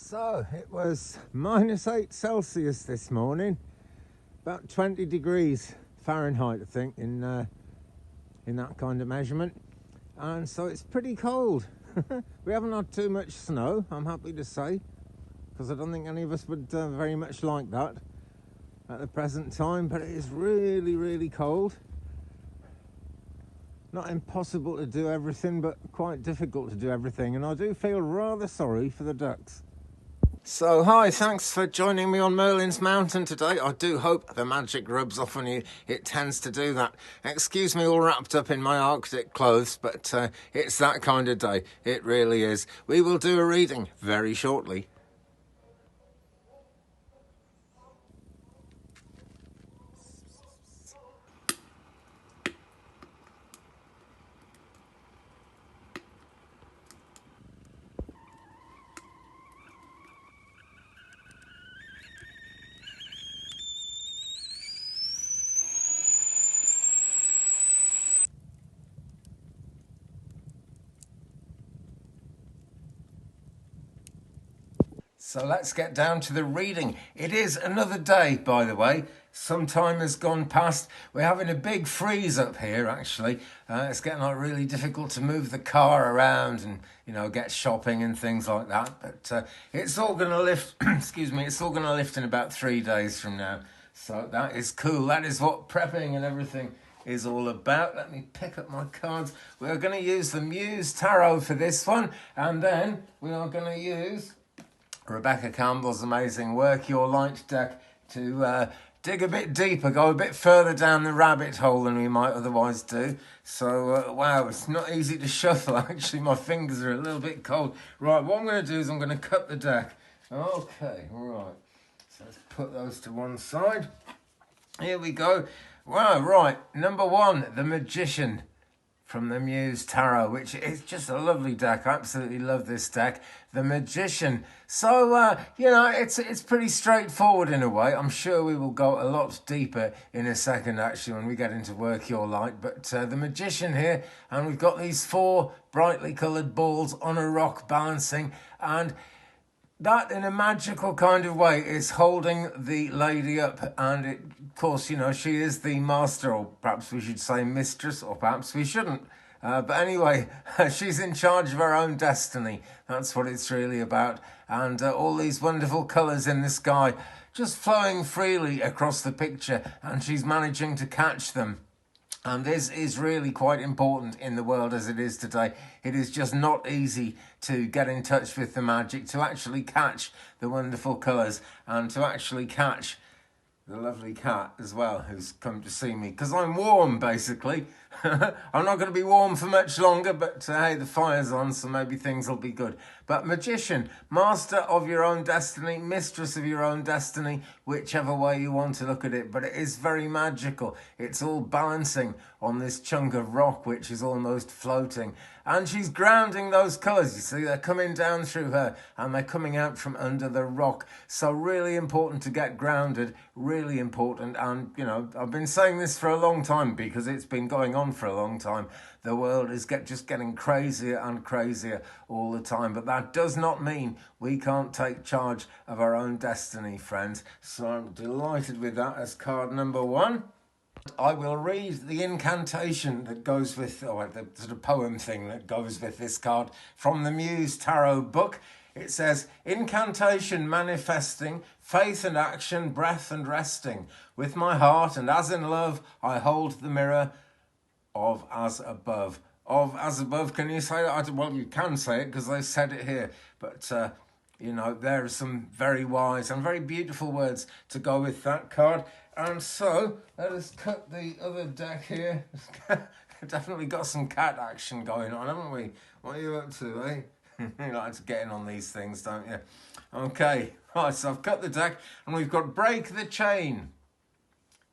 So it was -8 Celsius this morning, about 20 degrees Fahrenheit, I think, in that kind of measurement, and so it's pretty cold. We haven't had too much snow, I'm happy to say, because I don't think any of us would very much like that at the present time, but it is really, really cold. Not impossible to do everything, but quite difficult to do everything, and I do feel rather sorry for the ducks. So hi, thanks for joining me on Merlin's Mountain today. I do hope the magic rubs off on you. It tends to do that. Excuse me all wrapped up in my Arctic clothes, but it's that kind of day. It really is. We will do a reading very shortly. So let's get down to the reading. It is another day, by the way. Some time has gone past. We're having a big freeze up here, actually. It's getting like really difficult to move the car around and, you know, get shopping and things like that. But it's all going to lift, excuse me, it's all going to lift in about 3 days from now. So that is cool. That is what prepping and everything is all about. Let me pick up my cards. We are going to use the MUSE Tarot for this one. And then we are going to use Rebecca Campbell's amazing Work Your Light deck to dig a bit deeper, go a bit further down the rabbit hole than we might otherwise do. So, wow, it's not easy to shuffle, actually. My fingers are a little bit cold. Right, what I'm going to do is I'm going to cut the deck. Okay, right. So let's put those to one side. Here we go. Wow, right. Number one, the Magician from the MUSE Tarot, which is just a lovely deck. I absolutely love this deck. The Magician. So, you know, it's pretty straightforward in a way. I'm sure we will go a lot deeper in a second, actually, when we get into Work Your Light. But the Magician here, and we've got these 4 brightly coloured balls on a rock balancing, and that, in a magical kind of way, is holding the lady up, and it, of course, you know, she is the master, or perhaps we should say mistress, or perhaps we shouldn't. But anyway, she's in charge of her own destiny. That's what it's really about. And all these wonderful colours in the sky just flowing freely across the picture, and she's managing to catch them. And this is really quite important in the world as it is today. It is just not easy to get in touch with the magic, to actually catch the wonderful colours, and to actually catch the lovely cat as well, who's come to see me, because I'm warm, basically. I'm not going to be warm for much longer, but hey, the fire's on, so maybe things will be good. But Magician, master of your own destiny, mistress of your own destiny, whichever way you want to look at it, but it is very magical. It's all balancing on this chunk of rock, which is almost floating. And she's grounding those colours, you see, they're coming down through her, and they're coming out from under the rock. So really important to get grounded, really important. And, you know, I've been saying this for a long time, because it's been going on for a long time. The world is just getting crazier and crazier all the time. But that does not mean we can't take charge of our own destiny, friends. So I'm delighted with that as card number 1. I will read the incantation that goes with, or the sort of poem thing that goes with this card from the MUSE Tarot book. It says, incantation manifesting, faith and action, breath and resting. With my heart and as in love, I hold the mirror of as above. Of as above, can you say that? Well, you can say it because they said it here. But, you know, there are some very wise and very beautiful words to go with that card. And so, let us cut the other deck here. Definitely got some cat action going on, haven't we? What are you up to, eh? You like to get in on these things, don't you? Okay, right, so I've cut the deck, and we've got Break the Chain.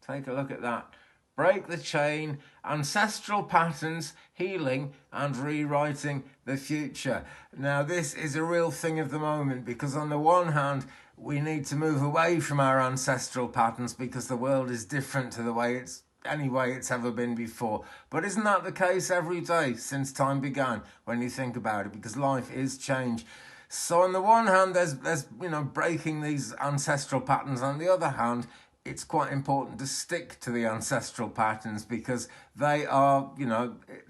Take a look at that. Break the chain, ancestral patterns, healing and rewriting the future. Now, this is a real thing of the moment, because on the one hand, we need to move away from our ancestral patterns because the world is different to the way it's ever been before. But isn't that the case every day since time began, when you think about it? Because life is change. So on the one hand, there's breaking these ancestral patterns. On the other hand, it's quite important to stick to the ancestral patterns because they are,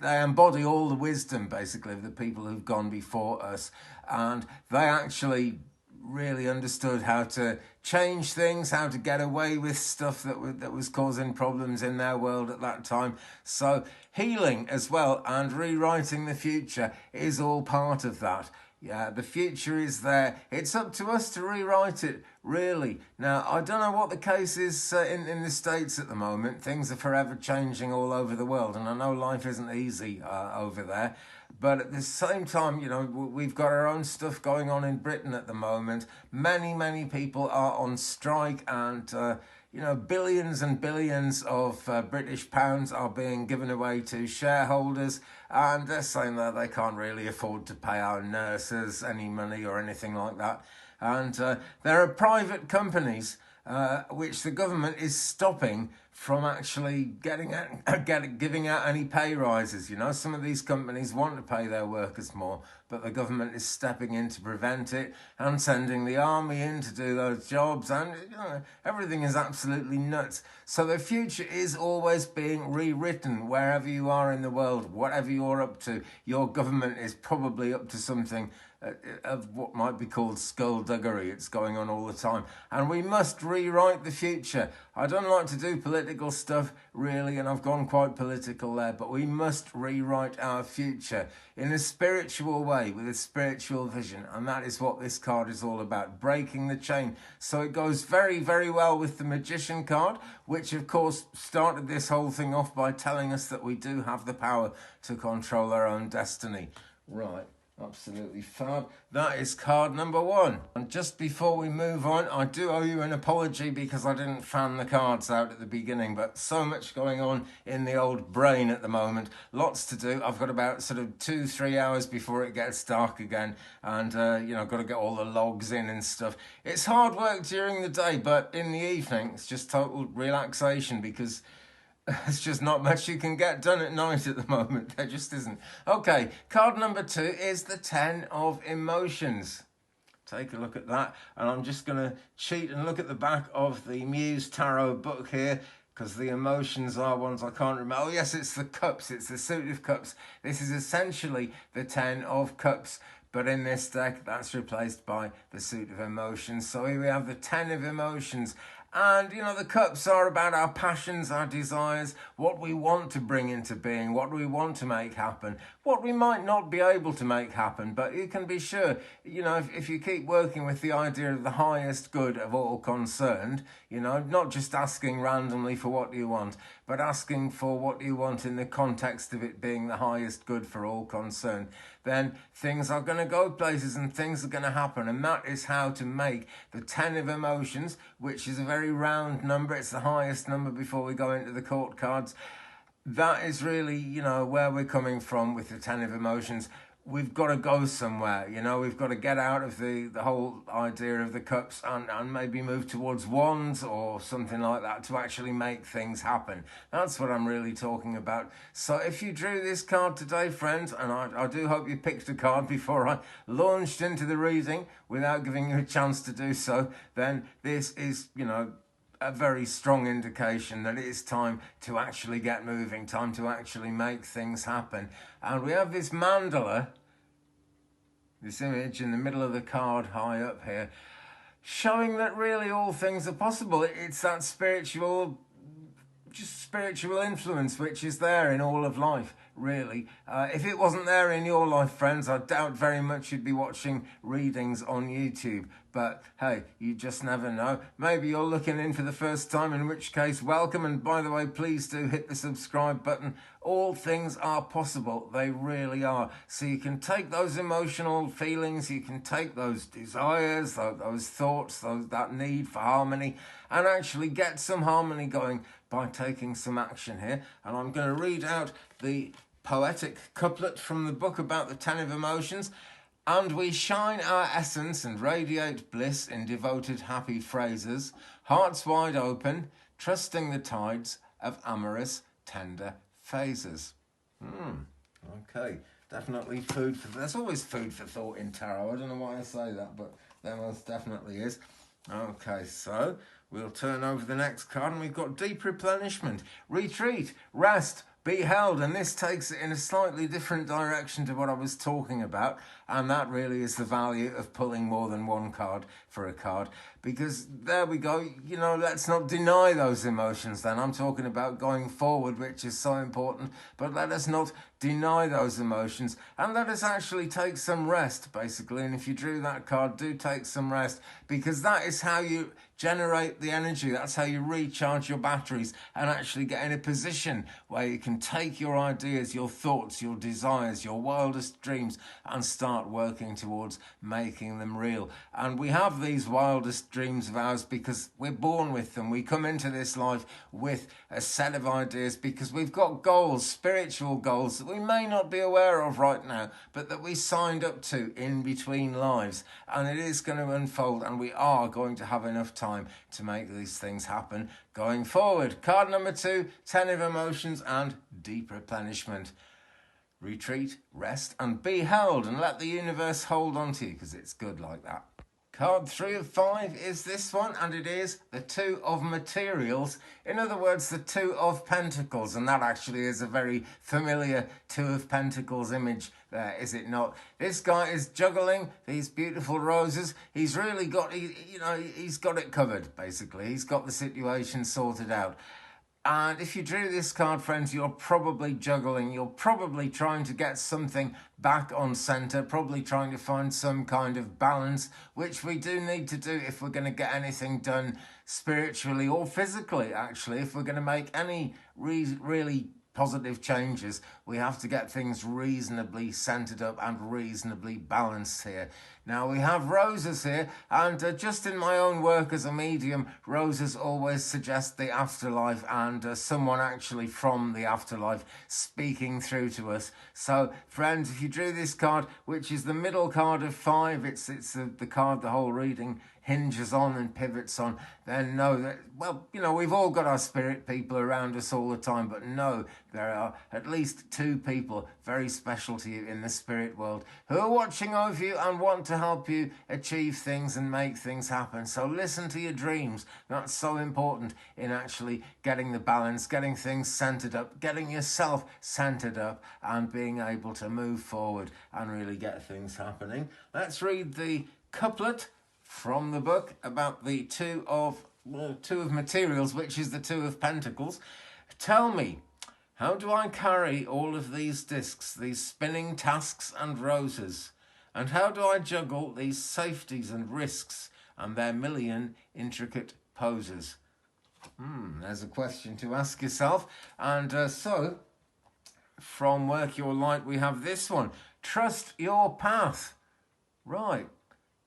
they embody all the wisdom basically of the people who've gone before us, and they actually really understood how to change things, how to get away with stuff that was causing problems in their world at that time. So healing as well and rewriting the future is all part of that. Yeah, the future is there. It's up to us to rewrite it, really. Now, I don't know what the case is in the States at the moment. Things are forever changing all over the world, and I know life isn't easy over there. But at the same time, we've got our own stuff going on in Britain at the moment. Many people are on strike, and billions and billions of British pounds are being given away to shareholders, and they're saying that they can't really afford to pay our nurses any money or anything like that. And there are private companies which the government is stopping from actually giving out any pay rises. Some of these companies want to pay their workers more, but the government is stepping in to prevent it and sending the army in to do those jobs, and everything is absolutely nuts. So the future is always being rewritten wherever you are in the world, whatever you're up to. Your government is probably up to something of what might be called skullduggery. It's going on all the time, and we must rewrite the future. I don't like to do political stuff really, and I've gone quite political there, but we must rewrite our future in a spiritual way with a spiritual vision, and that is what this card is all about, breaking the chain. So it goes very, very well with the Magician card, which of course started this whole thing off by telling us that we do have the power to control our own destiny. Right. Absolutely fab. That is card number 1. And just before we move on, I do owe you an apology because I didn't fan the cards out at the beginning, but so much going on in the old brain at the moment. Lots to do. I've got about sort of 2-3 hours before it gets dark again, and I've got to get all the logs in and stuff. It's hard work during the day, but in the evening it's just total relaxation because there's just not much you can get done at night at the moment. There just isn't. Okay, card number 2 is the 10 of Emotions. Take a look at that. And I'm just going to cheat and look at the back of the MUSE Tarot book here, because the emotions are ones I can't remember. Oh, yes, it's the Cups. It's the Suit of Cups. This is essentially the 10 of Cups. But in this deck, that's replaced by the Suit of Emotions. So here we have the 10 of Emotions. And, the cups are about our passions, our desires, what we want to bring into being, what we want to make happen, what we might not be able to make happen. But you can be sure, if you keep working with the idea of the highest good of all concerned, not just asking randomly for what you want, but asking for what you want in the context of it being the highest good for all concerned, then things are going to go places and things are going to happen. And that is how to make the 10 of Emotions, which is a very round number. It's the highest number before we go into the court cards. That is really, where we're coming from with the 10 of Emotions. We've got to go somewhere, we've got to get out of the whole idea of the cups and maybe move towards wands or something like that to actually make things happen. That's what I'm really talking about. So if you drew this card today, friends, and I do hope you picked a card before I launched into the reading without giving you a chance to do so, then this is, a very strong indication that it is time to actually get moving, time to actually make things happen. And we have this mandala, this image in the middle of the card high up here, showing that really all things are possible. It's that spiritual influence which is there in all of life, really. If it wasn't there in your life, friends, I doubt very much you'd be watching readings on YouTube. But hey, you just never know. Maybe you're looking in for the first time, in which case, welcome. And by the way, please do hit the subscribe button. All things are possible. They really are. So you can take those emotional feelings, you can take those desires, those thoughts, that need for harmony, and actually get some harmony going by taking some action here. And I'm going to read out the poetic couplet from the book about the 10 of Emotions. And we shine our essence and radiate bliss in devoted happy phrases, hearts wide open, trusting the tides of amorous tender phases. Okay, definitely there's always food for thought in tarot. I don't know why I say that, but there most definitely is. Okay, so we'll turn over the next card and we've got deep replenishment, retreat, rest, be held, and this takes it in a slightly different direction to what I was talking about, and that really is the value of pulling more than one card for a card, because there we go, you know, let's not deny those emotions then. I'm talking about going forward, which is so important, but let us not deny those emotions, and let us actually take some rest, basically. And if you drew that card, do take some rest, because that is how you generate the energy. That's how you recharge your batteries and actually get in a position where you can take your ideas, your thoughts, your desires, your wildest dreams, and start working towards making them real. And we have these wildest dreams of ours because we're born with them. We come into this life with a set of ideas because we've got goals, spiritual goals that we may not be aware of right now, but that we signed up to in between lives. And it is going to unfold, and we are going to have enough time to make these things happen going forward. Card number 2, 10 of emotions and deep replenishment. Retreat, rest, and be held, and let the universe hold on to you, because it's good like that. Card 3 of 5 is this one, and it is the 2 of materials. In other words, the 2 of pentacles, and that actually is a very familiar 2 of pentacles image there, is it not? This guy is juggling these beautiful roses. He's really got, he's got it covered, basically. He's got the situation sorted out. And if you drew this card, friends, you're probably juggling. You're probably trying to get something back on centre, probably trying to find some kind of balance, which we do need to do if we're going to get anything done spiritually or physically, actually. If we're going to make any really positive changes, we have to get things reasonably centered up and reasonably balanced here. Now we have roses here, and just in my own work as a medium, roses always suggest the afterlife and someone actually from the afterlife speaking through to us. So friends, if you drew this card, which is the middle card of 5, it's the card the whole reading hinges on and pivots on, then know that, well, you know, we've all got our spirit people around us all the time, but know there are at least 2 people very special to you in the spirit world who are watching over you and want to help you achieve things and make things happen. So listen to your dreams. That's so important in actually getting the balance, getting things centered up, getting yourself centered up, and being able to move forward and really get things happening. Let's read the couplet from the book about the 2 of materials, which is the 2 of pentacles. Tell me, how do I carry all of these discs, these spinning tasks and roses? And how do I juggle these safeties and risks and their million intricate poses? There's a question to ask yourself. And so, from Work Your Light, we have this one. Trust your path. Right.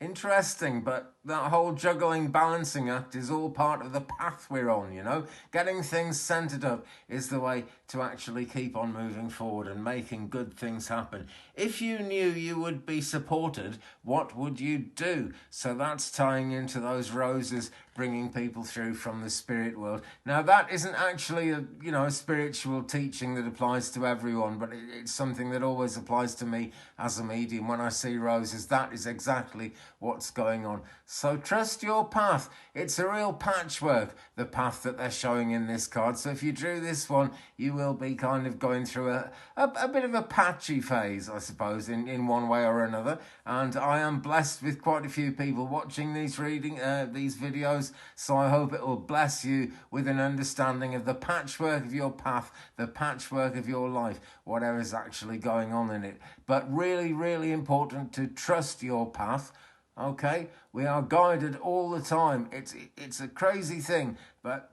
Interesting, but that whole juggling balancing act is all part of the path we're on, you know. Getting things centered up is the way to actually keep on moving forward and making good things happen. If you knew you would be supported, what would you do? So that's tying into those roses, bringing people through from the spirit world. Now that isn't actually a spiritual teaching that applies to everyone, but it's something that always applies to me as a medium. When I see roses, that is exactly what's going on. So trust your path. It's a real patchwork, the path that they're showing in this card. So if you drew this one, you will be kind of going through a bit of a patchy phase, I suppose, in one way or another. And I am blessed with quite a few people watching these videos. So I hope it will bless you with an understanding of the patchwork of your path, the patchwork of your life, whatever is actually going on in it. But really, really important to trust your path. Okay, we are guided all the time. It's a crazy thing, but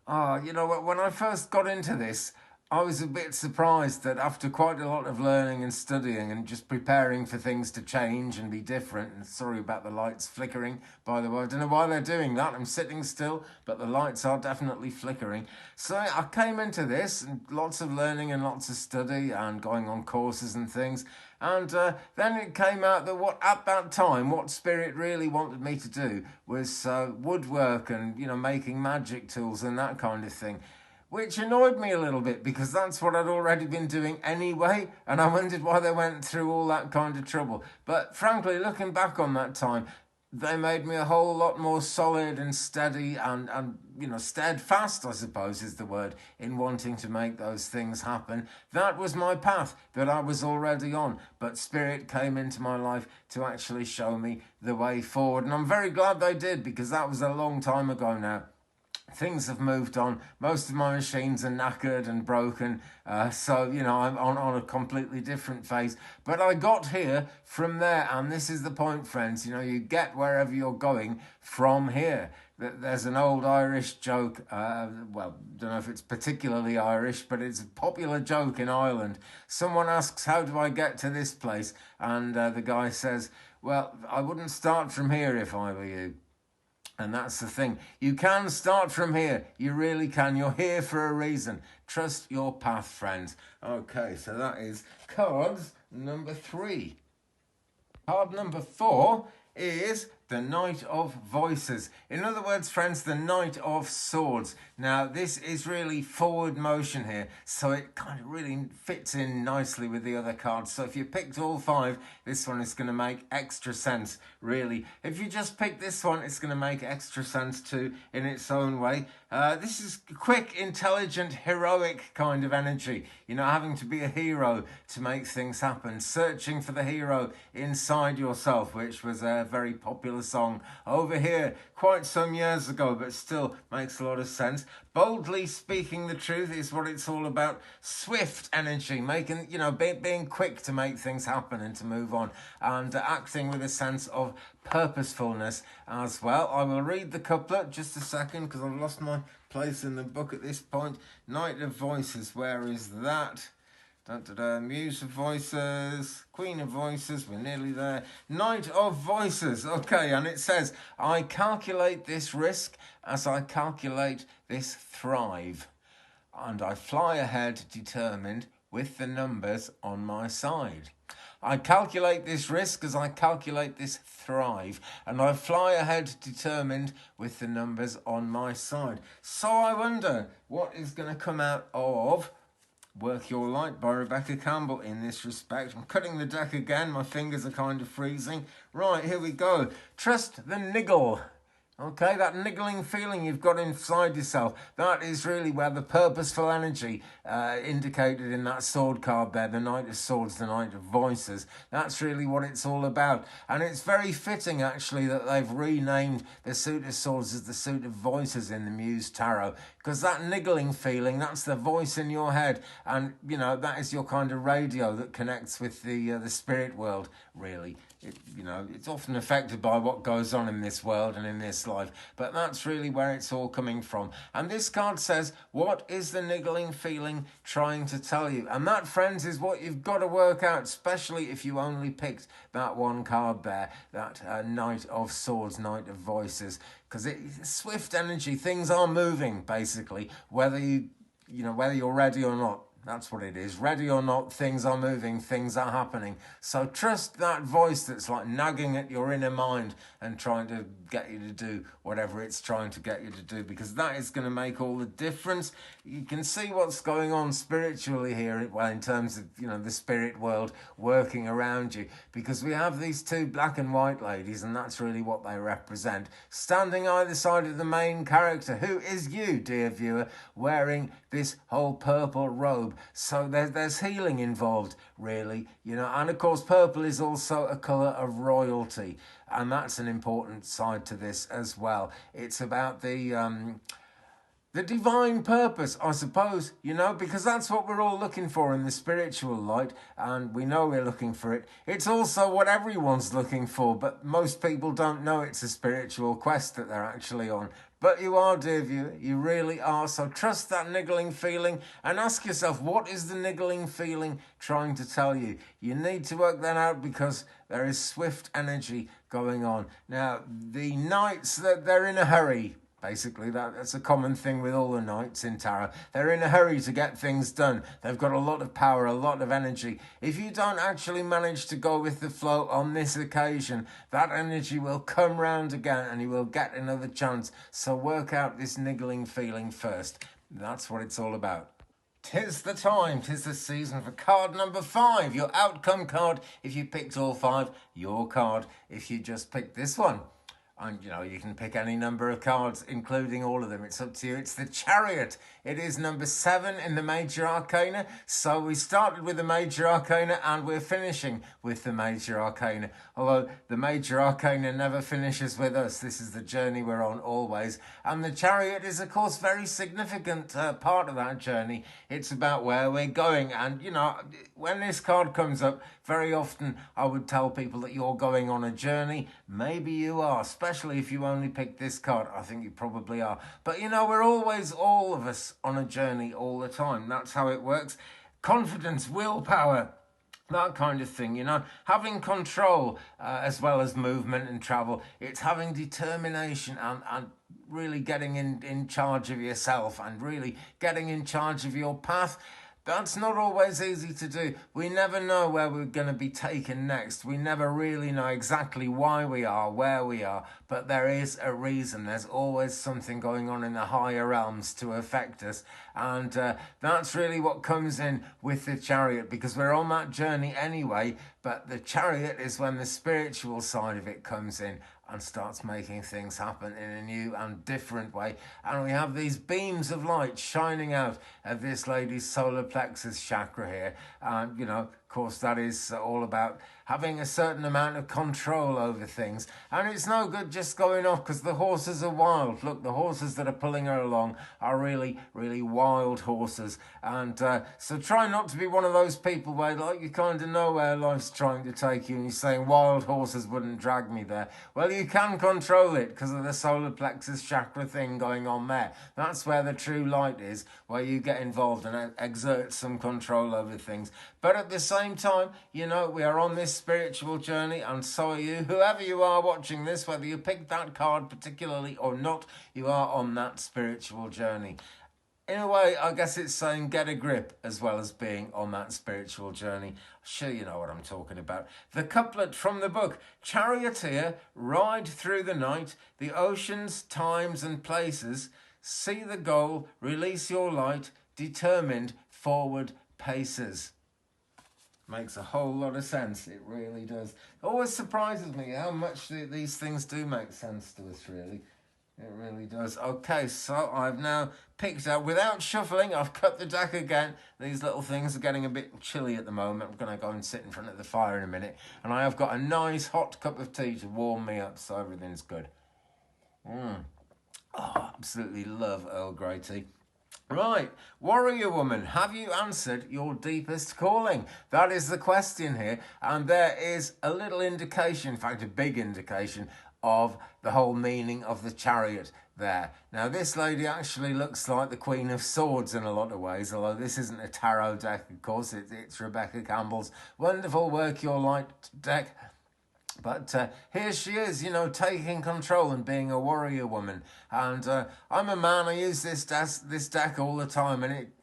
when I first got into this, I was a bit surprised that after quite a lot of learning and studying and just preparing for things to change and be different, and sorry about the lights flickering, by the way, I don't know why they're doing that, I'm sitting still, but the lights are definitely flickering. So I came into this, and lots of learning and lots of study and going on courses and things, and then it came out that what Spirit really wanted me to do was woodwork and, making magic tools and that kind of thing. which annoyed me a little bit because that's what I'd already been doing anyway, and I wondered why they went through all that kind of trouble. But frankly, looking back on that time, they made me a whole lot more solid and steady and steadfast, I suppose is the word, in wanting to make those things happen. That was my path that I was already on, but Spirit came into my life to actually show me the way forward. And I'm very glad they did, because that was a long time ago now. Things have moved on. Most of my machines are knackered and broken. So, I'm on a completely different phase. But I got here from there. And this is the point, friends. You get wherever you're going from here. There's an old Irish joke. Don't know if it's particularly Irish, but it's a popular joke in Ireland. Someone asks, how do I get to this place? And the guy says, well, I wouldn't start from here if I were you. And that's the thing. You can start from here. You really can. You're here for a reason. Trust your path, friends. Okay, so that is cards number 3. Card number 4 is the Knight of Voices. In other words, friends, the Knight of Swords. Now, this is really forward motion here, so it kind of really fits in nicely with the other cards. So if you picked all 5, this one is going to make extra sense, really. If you just pick this one, it's going to make extra sense too, in its own way. This is quick, intelligent, heroic kind of energy. Having to be a hero to make things happen. Searching for the hero inside yourself, which was a very popular song over here quite some years ago, but still makes a lot of sense. Boldly speaking the truth is what it's all about. Swift energy, making, being quick to make things happen and to move on, and acting with a sense of purposefulness as well. I will read the couplet just a second because I've lost my place in the book at this point. Knight of Voices, where is that? Muse of Voices, Queen of Voices, we're nearly there. Knight of Voices, okay, and it says, I calculate this risk as I calculate this thrive, and I fly ahead determined with the numbers on my side. I calculate this risk as I calculate this thrive, and I fly ahead determined with the numbers on my side. So I wonder what is going to come out of Work Your Light by Rebecca Campbell in this respect. I'm cutting the deck again. My fingers are kind of freezing. Right, here we go. Trust the niggle. Okay, that niggling feeling you've got inside yourself, that is really where the purposeful energy indicated in that sword card there, the Knight of Swords, the Knight of Voices, that's really what it's all about. And it's very fitting, actually, that they've renamed the suit of swords as the suit of voices in the MUSE Tarot, because that niggling feeling, that's the voice in your head, and, that is your kind of radio that connects with the spirit world, really. It's often affected by what goes on in this world and in this life, but that's really where it's all coming from. And this card says, what is the niggling feeling trying to tell you? And that, friends, is what you've got to work out, especially if you only picked that one card there, that Knight of Swords, Knight of Voices, because it's swift energy. Things are moving, basically, whether you're ready or not. That's what it is. Ready or not, things are moving, things are happening. So trust that voice that's like nagging at your inner mind and trying to get you to do whatever it's trying to get you to do, because that is going to make all the difference. You can see what's going on spiritually here, well, in terms of, the spirit world working around you, because we have these 2 black and white ladies, and that's really what they represent, standing either side of the main character, who is you, dear viewer, wearing this whole purple robe. So there's healing involved, really, and of course purple is also a colour of royalty, and that's an important side to this as well. It's about the divine purpose, I suppose, because that's what we're all looking for in the spiritual light, and we know we're looking for it. It's also what everyone's looking for, but most people don't know it's a spiritual quest that they're actually on. But you are, dear viewer, you really are. So trust that niggling feeling and ask yourself, what is the niggling feeling trying to tell you? You need to work that out, because there is swift energy going on. Now, the knights, they're in a hurry. Basically, that's a common thing with all the knights in tarot. They're in a hurry to get things done. They've got a lot of power, a lot of energy. If you don't actually manage to go with the flow on this occasion, that energy will come round again and you will get another chance. So work out this niggling feeling first. That's what it's all about. 'Tis the time, 'tis the season for card number 5, your outcome card. If you picked all 5, your card if you just picked this one. And, you can pick any number of cards, including all of them. It's up to you. It's the Chariot. It is number 7 in the Major Arcana. So we started with the Major Arcana and we're finishing with the Major Arcana. Although the Major Arcana never finishes with us. This is the journey we're on always. And the Chariot is, of course, very significant part of that journey. It's about where we're going. And, when this card comes up, very often I would tell people that you're going on a journey. Maybe you are, especially if you only picked this card. I think you probably are. But we're always, all of us, on a journey all the time. That's how it works. Confidence, willpower, that kind of thing, having control as well as movement and travel. It's having determination and really getting in charge of yourself and really getting in charge of your path. That's not always easy to do. We never know where we're going to be taken next. We never really know exactly why we are, where we are, but there is a reason. There's always something going on in the higher realms to affect us. And that's really what comes in with the Chariot, because we're on that journey anyway, but the Chariot is when the spiritual side of it comes in and starts making things happen in a new and different way. And we have these beams of light shining out of this lady's solar plexus chakra here. And, of course, that is all about having a certain amount of control over things. And it's no good just going off because the horses are wild. Look, the horses that are pulling her along are really, really wild horses. And so try not to be one of those people where you kind of know where life's trying to take you and you're saying wild horses wouldn't drag me there. Well, you can control it because of the solar plexus chakra thing going on there. That's where the true light is, where you get involved and exert some control over things. But at the same time, we are on this spiritual journey, and so are you. Whoever you are watching this, whether you picked that card particularly or not, you are on that spiritual journey. In a way, I guess it's saying get a grip as well as being on that spiritual journey. I'm sure you know what I'm talking about. The couplet from the book: Charioteer, ride through the night, the oceans, times and places, see the goal, release your light, determined forward paces. Makes a whole lot of sense. It really does. It always surprises me how much these things do make sense to us, really. It really does. Okay, so I've now picked out, without shuffling, I've cut the deck again. These little things are getting a bit chilly at the moment. I'm going to go and sit in front of the fire in a minute. And I have got a nice hot cup of tea to warm me up, so everything's good. Oh, absolutely love Earl Grey tea. Right, warrior woman, have you answered your deepest calling? That is the question here, and there is a little indication, in fact a big indication, of the whole meaning of the Chariot there. Now this lady actually looks like the Queen of Swords in a lot of ways, although this isn't a tarot deck, of course. It's Rebecca Campbell's wonderful Work Your Light deck. But here she is, taking control and being a warrior woman. And I'm a man. I use this deck all the time, and it,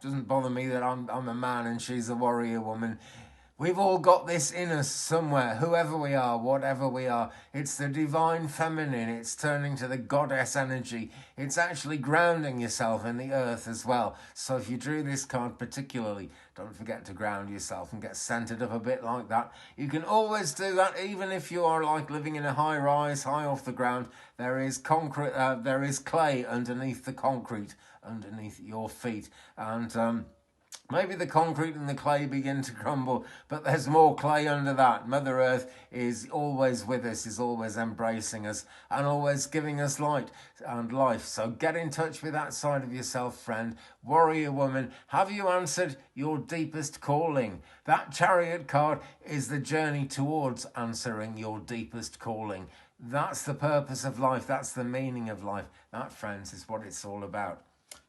doesn't bother me that I'm a man and she's a warrior woman. We've all got this in us somewhere, whoever we are, whatever we are. It's the divine feminine. It's turning to the goddess energy. It's actually grounding yourself in the earth as well. So if you drew this card particularly, don't forget to ground yourself and get centered up a bit like that. You can always do that, even if you are living in a high rise, high off the ground. There is concrete. There is clay underneath the concrete, underneath your feet, and maybe the concrete and the clay begin to crumble, but there's more clay under that. Mother Earth is always with us, is always embracing us, and always giving us light and life. So get in touch with that side of yourself, friend. Warrior woman, have you answered your deepest calling? That Chariot card is the journey towards answering your deepest calling. That's the purpose of life. That's the meaning of life. That, friends, is what it's all about.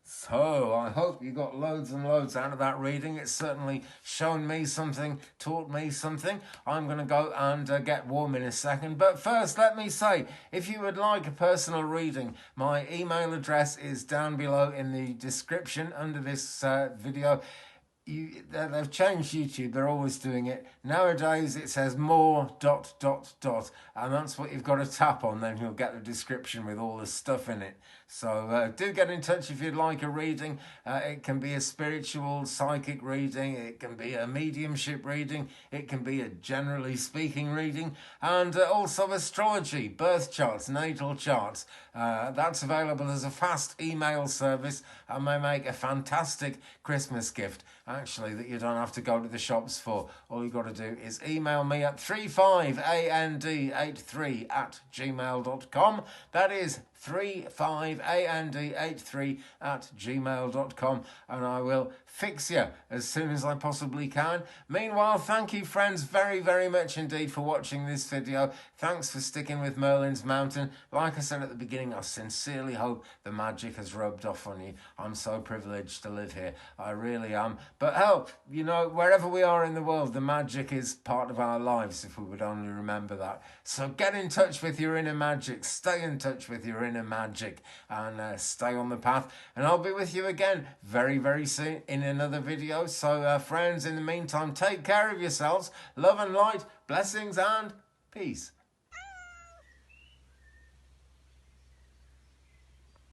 So I hope you got loads and loads out of that reading. It's certainly shown me something, taught me something. I'm going to go and get warm in a second. But first, let me say, if you would like a personal reading, my email address is down below in the description under this video. they've changed YouTube. They're always doing it. Nowadays it says more ... and that's what you've got to tap on. Then you'll get the description with all the stuff in it. So do get in touch if you'd like a reading. It can be a spiritual, psychic reading. It can be a mediumship reading. It can be a generally speaking reading, and also astrology, birth charts, natal charts. That's available as a fast email service, and may make a fantastic Christmas gift, actually, that you don't have to go to the shops for. All you've got to do is email me at 35and83@gmail.com. That is 35and83@gmail.com, and I will fix you as soon as I possibly can. Meanwhile, thank you, friends, very, very much indeed for watching this video. Thanks for sticking with Merlin's Mountain. Like I said at the beginning, I sincerely hope the magic has rubbed off on you. I'm so privileged to live here. I really am. But hell, you know, wherever we are in the world, the magic is part of our lives, if we would only remember that. So get in touch with your inner magic. Stay in touch with your inner magic, and stay on the path. And I'll be with you again very, very soon in another video. So friends, in the meantime, take care of yourselves. Love and light, blessings and peace.